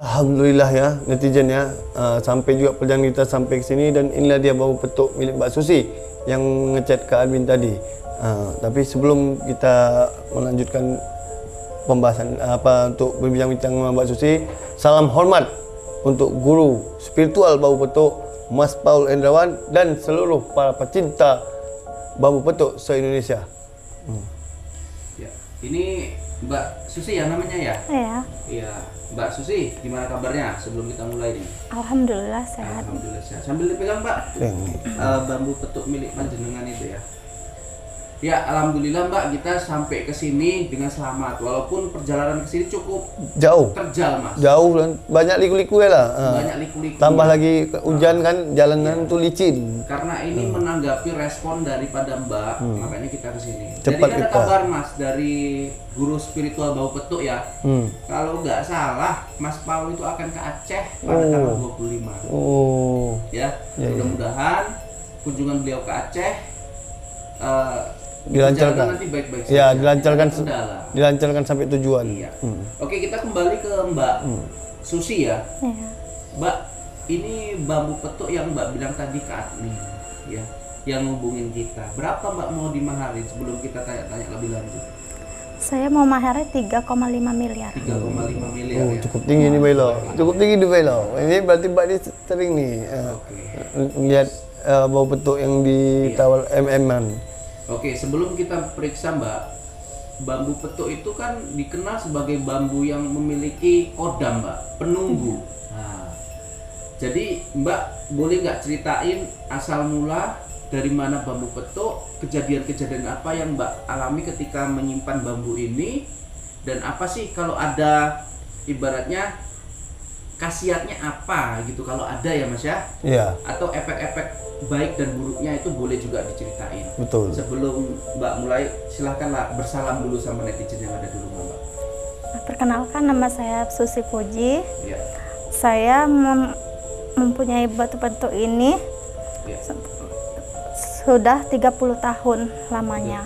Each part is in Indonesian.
Alhamdulillah ya netizen ya, sampai juga perjalanan kita sampai ke sini dan inilah dia bau petuk milik Mbak Susi yang ngechat ke admin tadi. Tapi sebelum kita melanjutkan pembahasan untuk berbincang-bincang dengan Mbak Susi, salam hormat untuk guru spiritual bau petuk Mas Paul Endrawan dan seluruh para pecinta bambu petuk se-Indonesia. Ya, ini Mbak Susi ya namanya ya? Iya. Iya. Mbak Susi, gimana kabarnya sebelum kita mulai nih? Alhamdulillah sehat. Alhamdulillah sehat. Sambil dipegang Mbak, bambu petuk milik panjenengan itu ya. Ya, alhamdulillah Mbak, kita sampai ke sini dengan selamat. Walaupun perjalanan ke sini cukup Jauh. terjal, Mas. Jauh dan banyak liku-liku ya lah. Banyak liku-liku. Tambah lagi hujan kan, jalanan tuh licin. Karena ini menanggapi respon daripada Mbak, makanya kita ke sini. Cepat Jadi ada kita. kabar Mas dari guru spiritual bau petuk ya. Kalau nggak salah, Mas Paul itu akan ke Aceh pada tanggal 25. Oh. Ya, mudah-mudahan kunjungan beliau ke Aceh Dilancarkan. nanti baik-baik Ya, saja. dilancarkan Tidak ada kendala. dilancarkan sampai tujuan. Iya. Oke, kita kembali ke Mbak Susi ya. Iya. Mbak, ini bambu petuk yang Mbak bilang tadi ke admin ya, yang ngubungin kita. Berapa Mbak mau dimaharin sebelum kita tanya-tanya lebih lanjut? Saya mau maharnya 3,5 miliar. 3,5 miliar ya. Cukup tinggi nih Bailo. Cukup tinggi nih Bailo. Ini berarti Mbak ini sering nih lihat bau petuk yang ditawar MM-an. Oke, sebelum kita periksa Mbak, bambu petuk itu kan dikenal sebagai bambu yang memiliki kodam Mbak, penunggu. Nah, jadi Mbak boleh nggak ceritain asal mula dari mana bambu petuk, kejadian-kejadian apa yang Mbak alami ketika menyimpan bambu ini, dan apa sih kalau ada ibaratnya khasiatnya apa gitu kalau ada ya Mas ya? Iya, Atau efek-efek baik dan buruknya itu boleh juga diceritain. betul. Sebelum Mbak mulai, silahkanlah bersalam dulu sama netizen yang ada di rumah Mbak. Perkenalkan, nama saya Susi Puji. Ya. Saya mempunyai batu petuk ini Ya. sudah 30 tahun lamanya.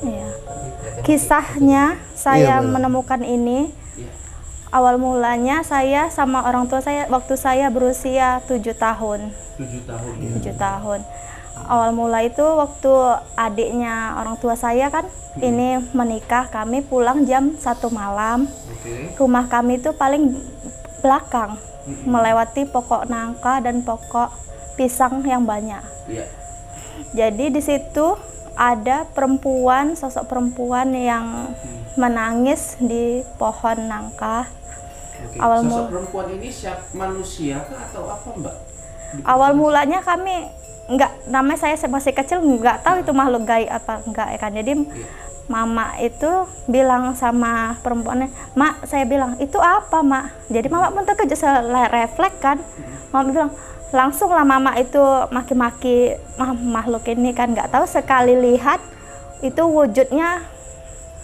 Iya. Kisahnya saya Benar. menemukan ini Ya. awal mulanya saya sama orang tua saya waktu saya berusia 7 tahun. 7 tahun ya. 7 tahun. Awal mula itu waktu adiknya orang tua saya kan ini menikah, kami pulang jam 1 malam. Oke. Rumah kami itu paling belakang, melewati pokok nangka dan pokok pisang yang banyak. Iya. Jadi di situ ada perempuan, sosok perempuan yang menangis di pohon nangka. Oke. Awal Sosok mula- perempuan ini manusia kah atau apa Mbak? Awal mulanya kami nggak, namanya saya masih kecil nggak tahu itu makhluk gaib apa enggak ya kan. Jadi mama itu bilang sama perempuannya, "Mak," saya bilang, "itu apa, Mak?" Jadi mama pun terkejut, refleks kan. Mama bilang, langsung lah mama itu maki-maki makhluk ini kan, nggak tahu sekali lihat itu wujudnya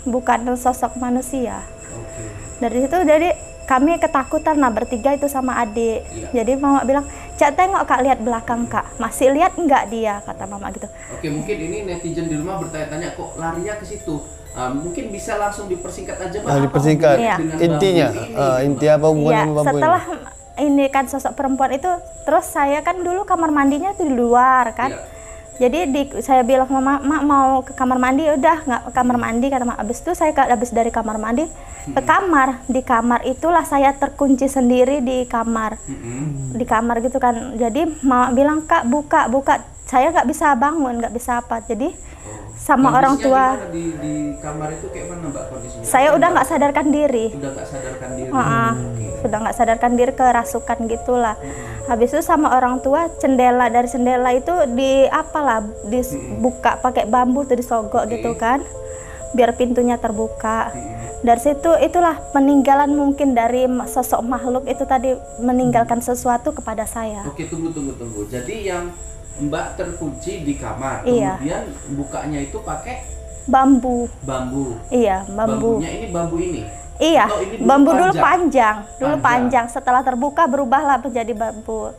bukan sosok manusia. Oke. Dari situ jadi kami ketakutan lah bertiga itu sama adik. Iya. Jadi mama bilang, "Cak, tengok Kak, lihat belakang Kak, masih lihat enggak dia?" kata mama gitu. Oke, mungkin ini netizen di rumah bertanya-tanya kok larinya ke situ. Mungkin bisa langsung dipersingkat aja Mbak. Apa Dipersingkat. hubungannya Iya. dengan bambu Intinya, ini, gitu, inti Mbak? apa hubungan Ya, sama bambu setelah ini? ini kan sosok perempuan itu, terus saya kan dulu kamar mandinya tuh di luar kan. Iya. Jadi saya bilang mama, "Mak mau ke kamar mandi." Udah nggak ke kamar mandi kata mak. Abis itu saya habis dari kamar mandi ke kamar. Di kamar itulah saya terkunci sendiri di kamar. Di kamar gitu kan. Jadi mama bilang, "Kak, buka, buka." Saya nggak bisa bangun, nggak bisa apa. Jadi sama orang Kondisinya tua gimana di kamar itu kayak mana Mbak kondisinya? saya udah nggak sadarkan diri. Udah nggak sadarkan diri. Sudah nggak sadarkan diri, kerasukan gitulah. Habis itu sama orang tua dari jendela itu dibuka pakai bambu tuh, disogok gitu kan, biar pintunya terbuka. Dari situ itulah peninggalan mungkin dari sosok makhluk itu tadi meninggalkan sesuatu kepada saya. Oke, tunggu. Jadi yang Mbak terkunci di kamar, Iya. kemudian bukanya itu pakai Bambu. bambu. Iya, bambu. Bambunya ini bambu ini. Iya, Atau ini bambu dulu panjang. Panjang. Setelah terbuka berubahlah menjadi bambu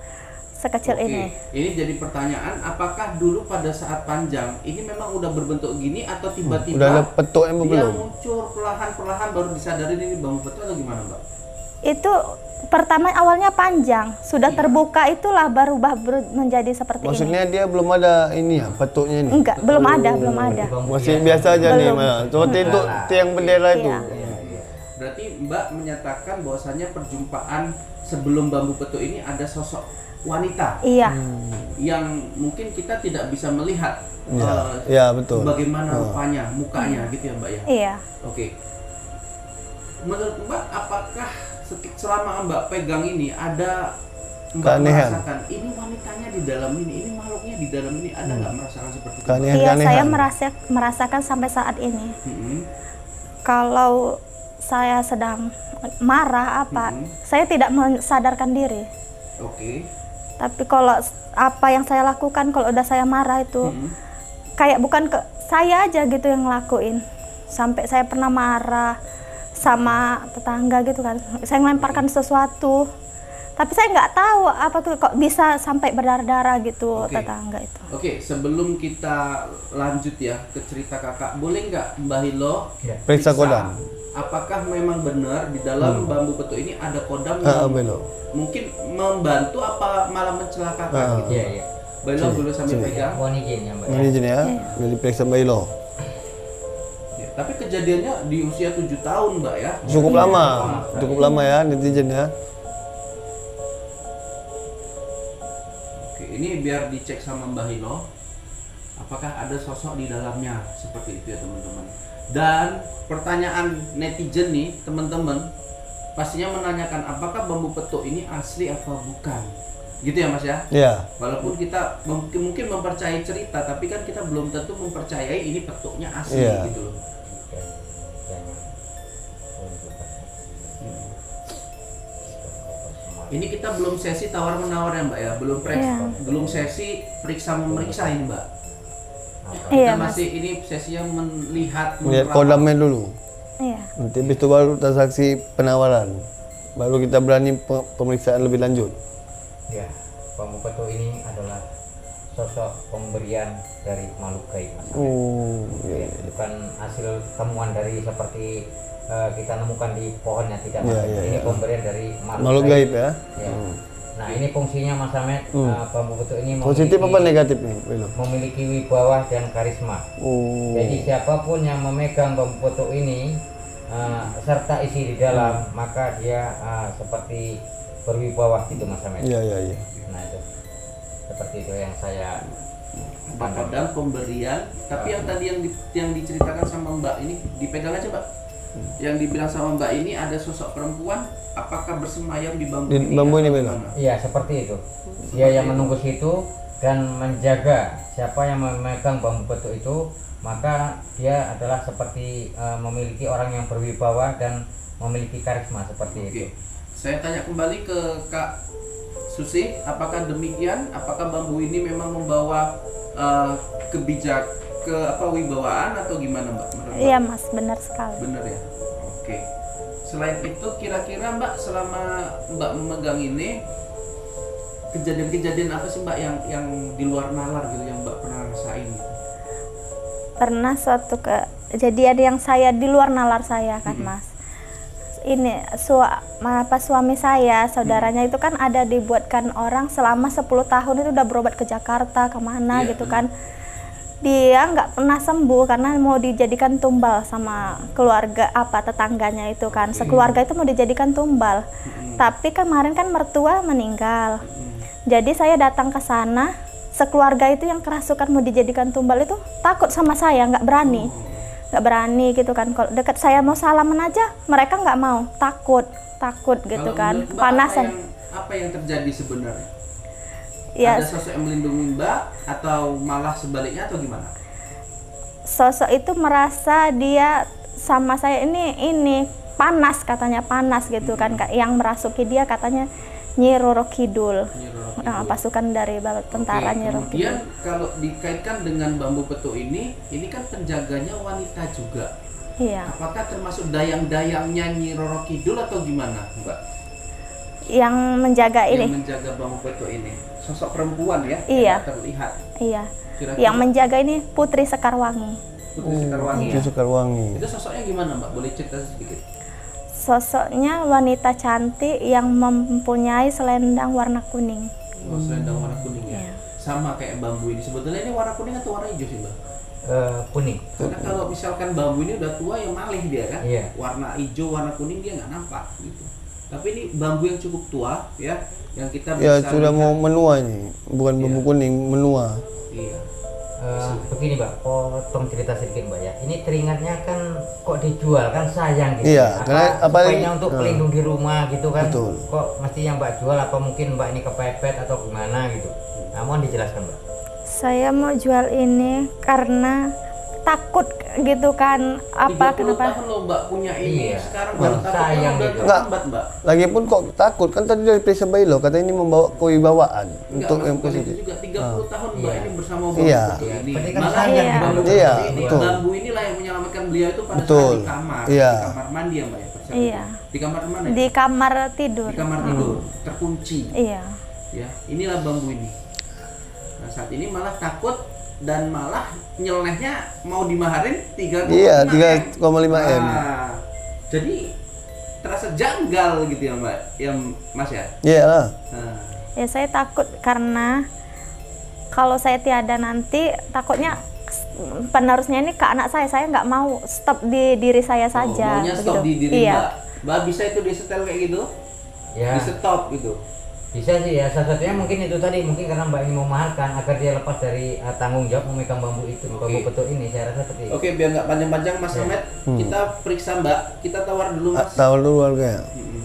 sekecil Oke. ini. Ini jadi pertanyaan, apakah dulu pada saat panjang ini memang udah berbentuk gini atau tiba-tiba Udah ada petuknya dia belum? muncul perlahan-perlahan baru disadarin ini bambu petuk atau gimana Mbak? itu pertama awalnya panjang, sudah terbuka itulah berubah menjadi seperti Maksudnya ini. dia belum ada ini ya, petuknya ini? Enggak, belum ada. Masih biasa aja nih, Belum. seperti itu tiang bendera itu. Iya. Berarti Mbak menyatakan bahwasannya perjumpaan sebelum bambu petuk ini ada sosok wanita Iya. yang mungkin kita tidak bisa melihat Ya, betul. bagaimana rupanya, mukanya gitu ya Mbak ya. Iya. Oke. Menurut Mbak, apakah selama Mbak pegang ini ada Mbak Keanehan. merasakan ini wanitanya di dalam ini makhluknya di dalam ini, ada nggak merasakan seperti itu? Keanehan. Iya, saya Keanehan. merasakan sampai saat ini. Mm-mm. Kalau saya sedang marah saya tidak mensadarkan diri. Oke. Tapi kalau apa yang saya lakukan kalau udah saya marah itu kayak bukan ke saya aja gitu yang ngelakuin. Sampai saya pernah marah sama tetangga gitu kan. Saya melemparkan sesuatu. Tapi saya nggak tahu apa tuh kok bisa sampai berdarah-darah gitu tetangga itu. Oke, sebelum kita lanjut ya ke cerita kakak, boleh nggak Mbah Hilo Periksa kodam. apakah memang benar di dalam bambu petuk ini ada kodam yang Belum. mungkin membantu apa malah mencelakakan gitu? Iya. Mbah Hilo boleh sambil pegang. Mohon izin ya Mbak. Ini izin ya, dari periksa Mbak Ilo. Ya, tapi kejadiannya di usia 7 tahun Mbak ya. Cukup lama ya netizen ya. Oke, ini biar dicek sama Mbah Hilo. Apakah ada sosok di dalamnya seperti itu ya teman-teman. Dan pertanyaan netizen nih teman-teman pastinya menanyakan apakah bambu petuk ini asli atau bukan. Gitu ya Mas ya? Iya. Walaupun kita mungkin mempercayai cerita, tapi kan kita belum tentu mempercayai ini petuknya asli Iya. gitu loh. Ini kita belum sesi tawar menawar ya Mbak ya, belum sesi periksa memeriksa ini Mbak. Iya, Kita Mas. masih ini sesinya melihat Lihat kodamnya dulu. Iya. Nanti habis itu baru transaksi penawaran. Baru kita berani pemeriksaan lebih lanjut. Ya, bambu petuk ini adalah sosok pemberian dari makhluk gaib Mas. Oh, Ya, bukan hasil temuan dari seperti kita nemukan di pohonnya, tidak Mas. Iya, Ini pemberian dari makhluk gaib ya. Ya. Nah, ini fungsinya Mas Samet, bambu petuk ini Positif apa negatif nih, Belo? memiliki wibawa dan karisma. Oh. Jadi siapapun yang memegang bambu petuk ini serta isi di dalam, maka dia seperti berwibawa gitu Mas Samet. Iya. Nah itu seperti itu yang saya kodam pemberian. Tapi yang tadi yang diceritakan sama Mbak ini dipegang aja Mbak. Yang dibilang sama Mbak ini ada sosok perempuan, apakah bersemayam di bambu Di ini? bambu ini, atau Bella? gimana? Iya seperti itu. Dia yang menunggu situ dan menjaga siapa yang memegang bambu petuk itu, maka dia adalah seperti memiliki orang yang berwibawa dan memiliki karisma seperti itu. Oke. Saya tanya kembali ke Kak Susi, apakah demikian? Apakah bambu ini memang membawa wibawaan atau gimana Mbak? Menurut Mbak? Iya, Mas, benar sekali. Bener ya? Oke. Selain itu kira-kira Mbak selama Mbak memegang ini kejadian-kejadian apa sih Mbak yang di luar nalar gitu yang Mbak pernah rasain gitu? Pernah suatu kejadian yang saya di luar nalar saya kan Mas. Ini suami saya, saudaranya itu kan ada dibuatkan orang selama 10 tahun itu udah berobat ke Jakarta kemana gitu kan. Dia nggak pernah sembuh karena mau dijadikan tumbal sama keluarga tetangganya itu kan. Sekeluarga itu mau dijadikan tumbal. Tapi kemarin kan mertua meninggal. Jadi saya datang ke sana, sekeluarga itu yang kerasukan mau dijadikan tumbal itu takut sama saya, nggak berani gitu kan. Kalau dekat saya mau salaman aja mereka nggak mau, takut gitu Kalau kan, menurut Mbak, kepanasan. apa yang terjadi sebenarnya? Ya, Ada sosok yang melindungi Mbak atau malah sebaliknya atau gimana? sosok itu merasa dia sama saya ini panas, katanya panas gitu kan, yang merasuki dia katanya Nyi Roro Kidul. Pasukan dari tentara Nyi Roro Kidul. Kemudian kalau dikaitkan dengan bambu petuk ini kan penjaganya wanita juga. Iya. Apakah termasuk dayang-dayangnya Nyi Roro Kidul atau gimana Mbak? Yang menjaga Yang ini. menjaga bambu petuk ini sosok perempuan ya? Iya. Yang terlihat. Iya. Kira-kira Yang menjaga ini Putri Sekarwangi. Putri Sekarwangi ya? Sekarwangi. Itu sosoknya gimana Mbak? Boleh cerita sedikit? Sosoknya wanita cantik yang mempunyai selendang warna kuning. Oh, selendang warna kuning ya. Iya. Sama kayak bambu ini. Sebetulnya ini warna kuning atau warna hijau sih, Mbak? Kuning. Karena kalau misalkan bambu ini udah tua ya malih dia kan. Iya. Warna hijau, warna kuning dia nggak nampak gitu. Tapi ini bambu yang cukup tua ya, yang kita Ya bisa sudah lihat. mau menua ini, bukan bambu kuning, menua. Iya. Begini Mbak, potong cerita sedikit Mbak ya. Ini teringatnya kan kok dijual kan sayang gitu. Iya, karena apalagi- supaya untuk pelindung di rumah gitu kan. Betul. Kok mesti yang Mbak jual, apa mungkin Mbak ini kepepet atau gimana gitu. Nah, mohon dijelaskan Mbak. Saya mau jual ini karena takut gitu kan, 30 apa kenapa? tahun loh Mbak punya ini, Iya. sekarang Wah, baru takut sayang udah gitu. terlambat Mbak. Lagipun kok takut kan tadi dari periksa Bailo kata ini membawa kewibawaan Enggak, untuk yang bukan itu positif. juga 30 tahun Mbak Iya. ini bersama bambu Iya. betul ini. Berarti kan Malah sayang Iya. bambu gitu. Iya, ini, betul. bambu inilah yang menyelamatkan beliau itu pada Betul. saat di kamar, Iya. di kamar mandi ya Mbak ya. persiapan. Iya. Di kamar mana? Di kamar tidur. Di kamar tidur, terkunci. Iya. Ya, inilah bambu ini. Nah, saat ini malah takut dan malah nyelenehnya mau dimaharin 3,5 Iya, M. 3,5 M. Nah, jadi terasa janggal gitu ya Mbak, ya Mas ya. Iya lah. Nah, Ya saya takut karena kalau saya tiada nanti takutnya penerusnya ini ke anak saya nggak mau stop di diri saya saja. maunya stop di begitu. diri Iya. Mbak. Mbak bisa itu di setel kayak gitu? Ya. Di stop gitu. Bisa sih ya, salah satunya mungkin itu tadi, mungkin karena Mbak ini memahalkan agar dia lepas dari tanggung jawab memegang bambu itu, Oke. bambu petuk ini, saya rasa seperti itu. Oke, biar nggak panjang-panjang Mas Ahmed, kita periksa Mbak. Kita tawar dulu Mas. Tahu dulu harganya. Mm-mm.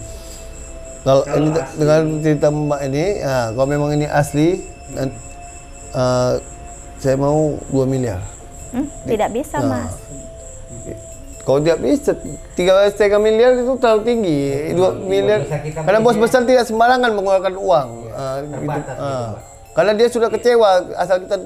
Kalau Kalau ini asli. dengan cerita Mbak ini, nah, kalau memang ini asli, dan, saya mau 2 miliar. Tidak bisa Nah. Mas. Kalau tidak bisa, 3,5 miliar itu terlalu tinggi. 2 miliar, bisa kita karena bos belinya. besar tidak sembarangan mengeluarkan uang. Gitu. Terbatas gitu, Mbak. Karena dia sudah kecewa asal kita